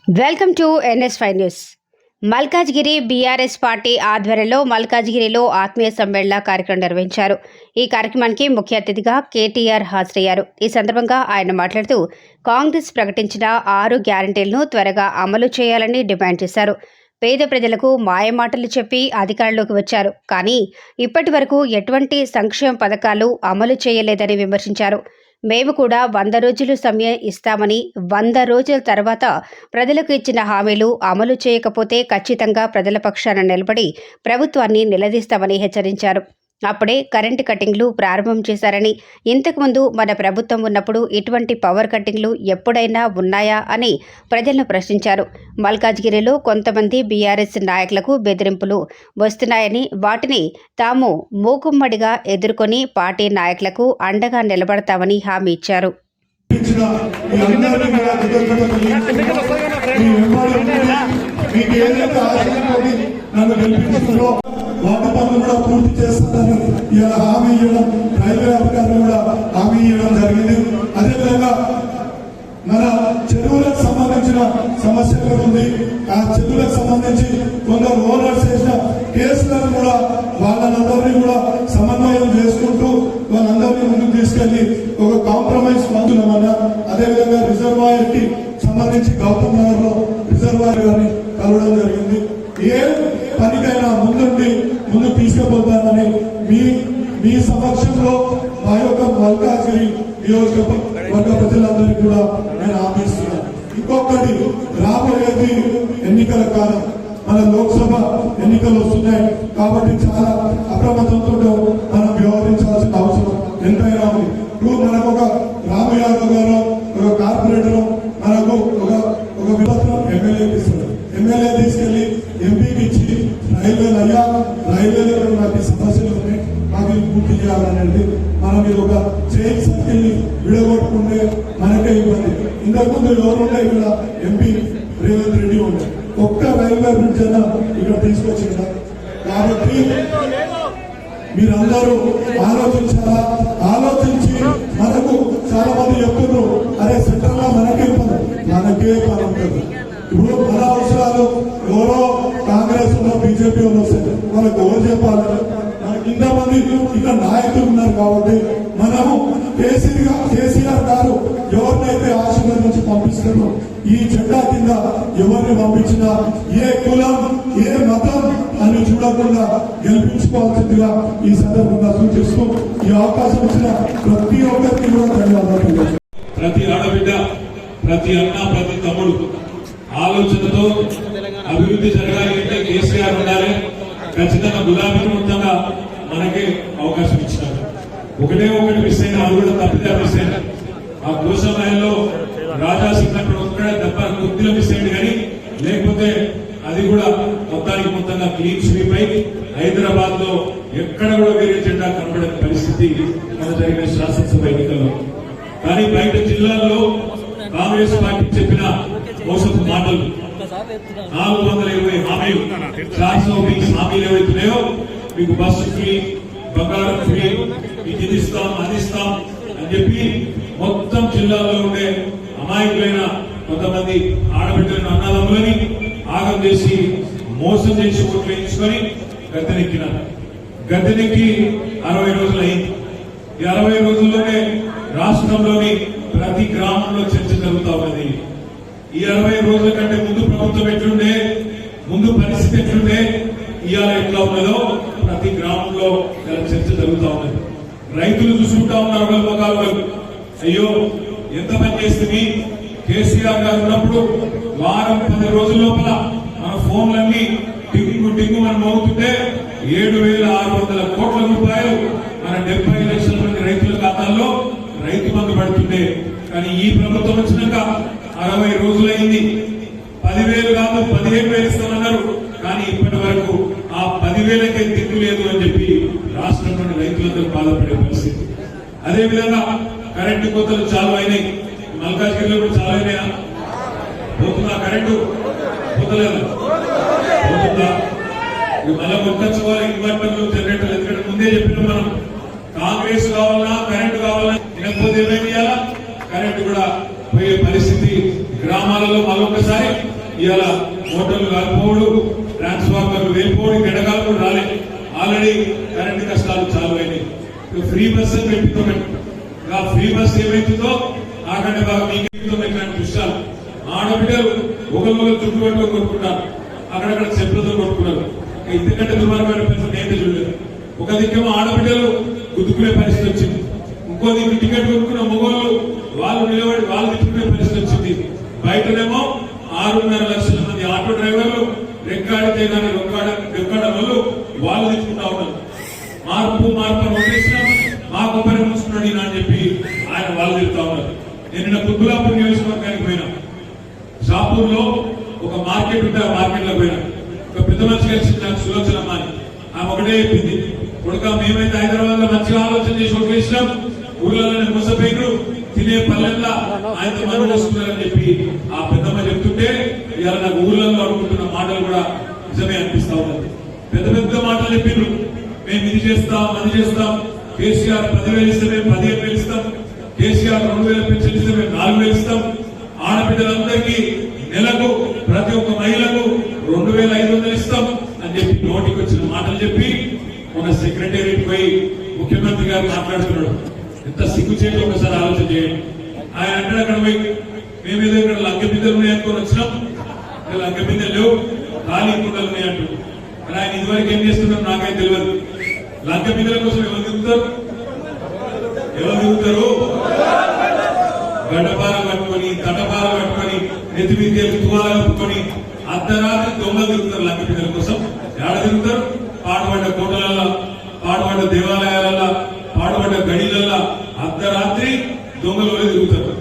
Welcome to NS5 news. Malkajgiri BRS party ఆధ్వర్యంలో మల్కాజ్గిరిలో ఆత్మీయ సమ్మేళన కార్యక్రమం నిర్వహించారు. ఈ కార్యక్రమానికి ముఖ్య అతిథిగా కేటీఆర్ హాజరయ్యారు. ఈ సందర్భంగా ఆయన మాట్లాడుతూ కాంగ్రెస్ ప్రకటించిన 6 గ్యారంటీలను త్వరగా అమలు చేయాలని డిమాండ్ చేశారు. పేద ప్రజలకు మాయమాటలు చెప్పి అధికారంలోకి వచ్చారు, కానీ ఇప్పటి వరకు ఎటువంటి సంక్షేమ పథకాలు అమలు చేయలేదని విమర్శించారు. మేము కూడా 100 రోజులు సమయం ఇస్తామని, 100 రోజుల తర్వాత ప్రజలకు ఇచ్చిన హామీలు అమలు చేయకపోతే ఖచ్చితంగా ప్రజల పక్షాన నిలబడి ప్రభుత్వాన్ని నిలదీస్తామని హెచ్చరించారు. అప్పుడే కరెంటు కట్టింగ్లు ప్రారంభం చేశారని, ఇంతకుముందు మన ప్రభుత్వం ఉన్నప్పుడు ఇటువంటి పవర్ కట్టింగ్లు ఎప్పుడైనా ఉన్నాయా అని ప్రజలను ప్రశ్నించారు. మల్కాజ్గిరిలో కొంతమంది బీఆర్ఎస్ నాయకులకు బెదిరింపులు వస్తున్నాయని, వాటిని తాము మూకుమ్మడిగా ఎదుర్కొని పార్టీ నాయకులకు అండగా నిలబడతామని హామీ ఇచ్చారు. వాటి పనులు కూడా పూర్తి చేస్తారని ఇలా హామీ ఇవ్వడం, రైల్వే అధికారులు కూడా హామీ ఇవ్వడం జరిగింది. అదేవిధంగా మన చెరువులకు సంబంధించిన సమస్యలు ఉంది. ఆ చెరువులకు సంబంధించి కొందరు ఓనర్స్ చేసిన కేసులను కూడా వాళ్ళందరినీ కూడా సమన్వయం చేసుకుంటూ వాళ్ళందరినీ ముందుకు తీసుకెళ్లి ఒక కాంప్రమైజ్ పొందుతున్నామన్నా. అదేవిధంగా రిజర్వాయర్ కి సంబంధించి గౌతమ్ నగర్ లో రిజర్వాయర్ గారిని కలవడం జరిగింది. ఏ పనికైనా ముందు తీసుకుపోతానని మీ సమక్షంలో మా యొక్క మల్కాజ్గిరి నియోజకవర్గ ప్రజలందరికీ కూడా నేను ఆశిస్తున్నాను. ఇంకొకటి, రాబోయేది ఎన్నికల కాలం, మన లోక్సభ ఎన్నికలు వస్తున్నాయి కాబట్టి చాలా అప్రమత్తంతో మనం వ్యవహరించాల్సిన అవసరం ఎంతైనా ఉంది. ఇప్పుడు మనకు ఒక రాము యాదవ్ గారు, ఒక కార్పొరేటర్ మనకు ఒక విపత్రం ఎమ్మెల్యేకి ఇస్తారు. ఎమ్మెల్యే తీసుకెళ్లి ఎంపీకి ఇచ్చి రైల్వేలో నాకు సమస్యలు ఉన్నాయి, మాకు పూర్తి చేయాలనేది మనం ఇది ఒక చైన్ సర్కిల్ ని విడగొట్టుకుంటే మనకే ఇబ్బంది. ఇంతకుముందు ఎవరుంటే ఇక్కడ ఎంపీ రేవంత్ రెడ్డి ఉండే, ఒక్క రైల్వే బ్రిడ్జ్ అన్నా ఇక్కడ తీసుకొచ్చి కదా. కాబట్టి మీరందరూ ఆలోచించాలా. ఆలోచించి మనకు చాలా మంది చెప్తున్నారు, అరే సెంటర్ లో మనకే పని ఉంటుంది. ఇప్పుడు మన అవసరాలు ఎవరో కాంగ్రెస్ లో బీజేపీ వాళ్ళు వస్తే వాళ్ళకి ఎవరు చెప్పాలి? మనకి ఇంతమంది ఇక్కడ నాయకులు ఉన్నారు కాబట్టి మనము కేసీఆర్ గారు ఎవరినైతే ఆశీర్వాదం పంపిస్తారో ఈ జెండా కింద ఎవరిని పంపించినా ఏ కులం ఏ మతం అని చూడకుండా గెలిపించుకోవాల్సిందిగా ఈ సందర్భంగా సూచిస్తూ ఈ అవకాశం ఇచ్చిన ప్రతి ఒక్కరికి కూడా ధన్యవాదాలు. ప్రతి ఆడబిడ్డ, ప్రతి అన్న, ప్రతి తమ్ముడు ఆలోచనతో అభివృద్ధి జరగాలి అంటే కేసీఆర్ ఉండాలి. ఖచ్చితంగా గులాబీ మొత్తంగా మనకే అవకాశం ఇచ్చినారు. ఒకటి మిస్ అయినా, అది కూడా తప్పితే మిస్ అయినా. ఆ కోసమయంలో రాజా సింగ్ ఒక్కడే తప్ప కొద్దిగా మిస్ అయింది, కానీ లేకపోతే అది కూడా మొత్తంగా క్లీన్ స్వీప్ అయి హైదరాబాద్ లో ఎక్కడ కూడా వేరే జెండా కనబడే పరిస్థితి మన జరిగిన శాసనసభ ఎన్నికల్లో. కానీ బయట జిల్లాల్లో కాంగ్రెస్ పార్టీ చెప్పిన మోసపు మాటలు, 420 హామీలు, 420 హామీలు ఏవైతున్నాయో, మీకు బస్సు ఫ్రీ, బంగారం ఫ్రీ, ఇది ఇస్తాం అది ఇస్తాం అని చెప్పి మొత్తం జిల్లాలో ఉండే అమాయకులైన కొంతమంది ఆడబిడ్డలను, అన్నదమ్ములని ఆగం చేసి మోసం చేసి ఓట్లు వేయించుకొని గద్దెనెక్కినారు. గద్దెనెక్కి 60 రోజులు అయింది. ఈ 60 రోజుల్లోనే రాష్ట్రంలోని ప్రతి గ్రామంలో చర్చ జరుగుతా ఉన్నది. ఈ 60 రోజుల కంటే ముందు ప్రభుత్వం ఎట్లుండే, ముందు పరిస్థితి ఎట్లుండే, ఇవాళ ఎట్లా ఉన్నదో ప్రతి గ్రామంలో చర్చ జరుగుతా ఉన్నది. రైతులు చూసుకుంటా ఉన్నారు వాళ్ళ ముఖాలు వాళ్ళు, అయ్యో ఎంత పని చేస్తుంది. కేసీఆర్ గారు ఉన్నప్పుడు వారం 10 రోజుల లోపల మన ఫోన్లన్నీ టింగు మనం మోగుతుంటే 7,600 కోట్ల రూపాయలు మన 70 లక్షల మంది రైతుల ఖాతాల్లో రైతు బంధు పడుతుండే. కానీ ఈ ప్రభుత్వం వచ్చినాక 60 రోజులైంది. 10,000 కాదు 15,000 ఇస్తామన్నారు. కానీ ఇప్పటి వరకు ఆ 10,000కే దిక్కు లేదు అని చెప్పి రాష్ట్రంలోని రైతులందరూ బాధపడే పరిస్థితి. అదేవిధంగా కరెంటు కోతలు చాలు అయినాయి. మల్కాజ్గిరిలో కూడా చాలా అయినాయా? పోతుందా కరెంటు? పోతలేదు, పోతుందా? మళ్ళీ కొట్టుకోవాలి ఇన్వర్టర్లు, జనరేటర్లు. ఎందుకంటే ముందే చెప్పిన మనం కాంగ్రెస్ కావాలన్నా కరెంటు కావాలన్నా తినకపోతే ఏమేమి చేయాలా? కరెంటు కూడా పోయే పరిస్థితి గ్రామాలలో మరొకసారి ఇవాళ మోటార్లు కాలిపోవడు, ట్రాన్స్ఫార్మర్లు వేలిపోవడం, గడగాలు రాలే. ఆల్రెడీ కరెంట్ కష్టాలు చాలు అయినాయి. ఫ్రీ బస్ అని పెట్టుకోమండి. ఆ ఫ్రీ బస్ ఏమైతుందో ఆకంటే బాగా మీకు ఇట్లాంటి దృశ్యాలు. ఆడబిడ్డలు ఒకరికొకరు చుట్టూ పట్టుకొని కొట్టుకుంటారు, అక్కడక్కడ చెప్పులతో కొట్టుకున్నారు. ఇంతకంటే దుర్మార్గమైన పరిస్థితి ఏంటో చూడలేదు. ఒక దిక్కేమో ఆడబిడ్డలు గుద్దుకునే పరిస్థితి వచ్చింది, ఇంకో దిక్కు టికెట్ కొనుక్కున్న మొగోళ్ళు వాళ్ళు నిలబడి వాళ్ళు తిట్టుకునే పరిస్థితి వచ్చింది. బయటనేమో 6.5 లక్షల మంది ఆటో డ్రైవర్లు రెక్కాడితే కానీ రెక్కాడ వాళ్ళు వాళ్ళు తిట్టుకుంటా ఉన్నారు. మార్పు వదిలేసినాం, మా కొబ్బరి మూసుకున్నాడు ఈయన అని చెప్పి ఆయన వాళ్ళు తిరుగుతా ఉన్నారు. నేను నిన్న కుత్బులాపూర్ నియోజకవర్గానికి పోయినా. షాపూర్ లో ఒక మార్కెట్ ఉంటే ఆ మార్కెట్ లో పోయినా. ఒక పెద్ద మనిషి కలిసి నాకు సులోచనమ్మ అని ఆమె ఒకటే చెప్పింది, కొడుక మేమైతే హైదరాబాద్ లో మంచిగా ఆలోచన చేసి వదిలేసినాం, ఊర్లలో మోసపోయినారు, తినే పల్లెల్లా ఆయనతో మనం వస్తున్నారని చెప్పి ఆ పెద్దమ్మ చెప్తుంటే ఇవాళ నాకు ఊర్లలో అనుకుంటున్న మాటలు కూడా నిజమే అనిపిస్తా ఉన్నది. పెద్ద మాటలు చెప్పిండ్రు, మేము ఇది చేస్తాం అది చేస్తాం, కేసీఆర్ 10,000 ఇస్తే మేము 15,000 ఇస్తాం, కేసీఆర్ 2,000 పెన్షన్ ఇస్తే మేము 4,000 ఇస్తాం, ఆడబిడ్డలందరికీ నెలకు ప్రతి ఒక్క మహిళకు 2,500 ఇస్తాం అని చెప్పి నోటికి వచ్చిన మాటలు చెప్పి మన సెక్రటేరియట్ పోయి ముఖ్యమంత్రి గారు మాట్లాడుతున్నాడు. ఎంత సిగ్గు చేయడం ఒకసారి ఆలోచన చేయండి. ఆయన అంటే అక్కడ పోయి మేమేదో ఇక్కడ లంక బిందెలు ఉన్నాయనుకొని వచ్చినాం, లంక బిందెలు లేవు, ఖాళీ కుండలు ఉన్నాయంటూ. కానీ ఆయన ఇదివరకు ఏం చేస్తున్నారో నాకైతే తెలియదు. లంక బిందెల కోసం ఎవరు తిరుగుతారు? గడ్డపార కట్టుకొని తటపార కట్టుకొని నెత్తి మీద తువాల కట్టుకొని అర్ధరాత్రి దొంగలు తిరుగుతారు. లంక బిందెల కోసం ఎక్కడ తిరుగుతారు? పాడుపడ్డ కోటలల్లో, పాడుపడ్డ దేవాలయాలలో, పాడుపడ్డ గడిలల్లో అర్ధరాత్రి దొంగలు తిరుగుతారు.